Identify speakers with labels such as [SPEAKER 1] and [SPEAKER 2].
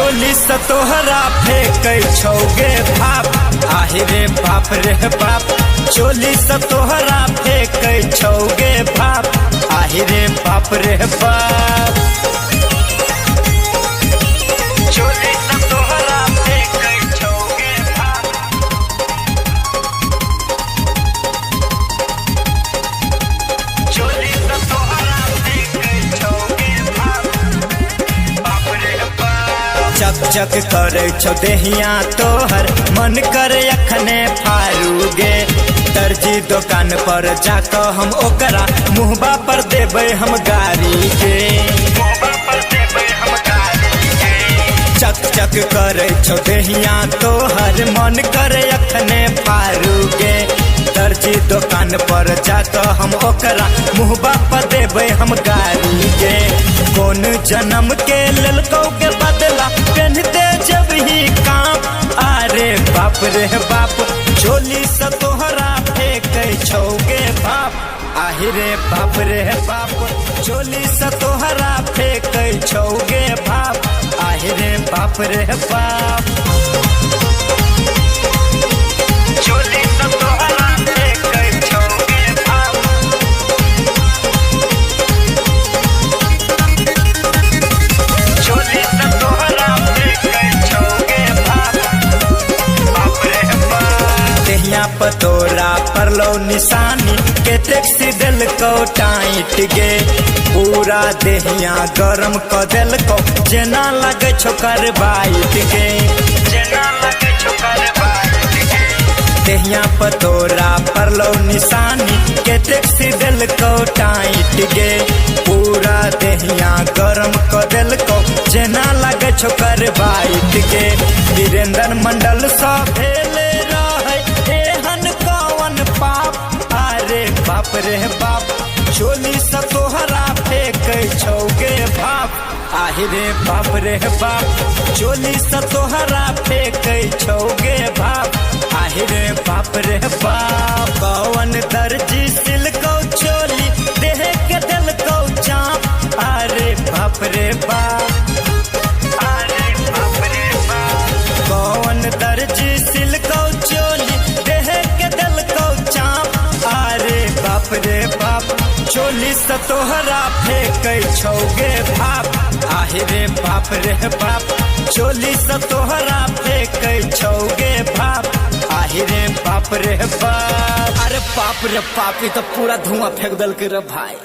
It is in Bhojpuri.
[SPEAKER 1] चोली से तोहरा फेंकै छौगे भाप आहि रे बाप रे बाप। चोली से तोहरा फेंकै छौगे भाप आहि रे बाप रे बाप। चोली से तोहरा फेंकै छौगे भाप। चोली से तोहरा फेंकै छौगे भाप बाप रे बाप। चक चक करे छौ देहिया तोहर मन करे अखने फारूगे। दर्जी दुकान पर जाकर हम ओकरा मुहबा पर देबै हम गारी के। चक चक करे छौ देहिया तोहर मन करे अखने फारूगे। दर्जी दुकान पर जाकर हम ओकरा मुहबा पर देबै हम गारी के। कौन जन्म के ललकौ के बदला पहनते जब ही काम अरे बाप रे बाप। चोली से तोहरा फेंकै छौगे बाप आहि रे बाप रे बाप। चोली से तोहरा फेंकै छौगे बाप आहि रे बाप रे बाप। चोली से तोहरा फेंकै छौगे बाप। चोली से तोहरा फेंकै छौगे बाप बाप रे बाप। देहिया पर तोरा परलौ निशानी के टैक्सी देलकौ टाइट गे। पूरा देहिया गरम क देलकौ जेना लगे छौ करबाइट गे। जेना लगे छौ करबाइट गे। देहिया पर तोरा परलौ निशानी के टैक्सी देलकौ टाइट गे। पूरा देहिया गरम क देलकौ जेना लगे छौ करबाइट गे। वीरेंद्र मंडल सा भेले एहन कौन पाप अरे बाप रे बाप। चोली से तोहरा फेंकै छौगे भाप आहि रे बाप रे बाप। चोली से तोहरा फेंकै छौगे भाप आहि रे बाप रे बाप। कौन दर्जी सिलकौ चोली देह के देलकौ चाप अरे बाप रे बाप अरे बाप रे बाप। कौन दर्जी सिलकौ चोली देह के देलकौ चाप अरे बाप रे बाप। चोली से तोहरा फेंकै छौगे भाप आहि रे बाप रे बाप। चोली से तोहरा फेंकै छौगे भाप आहि रे बाप रे बाप। अरे बाप रे बाप, ई तो पूरा धुआं फेंक देलकै रे भाई।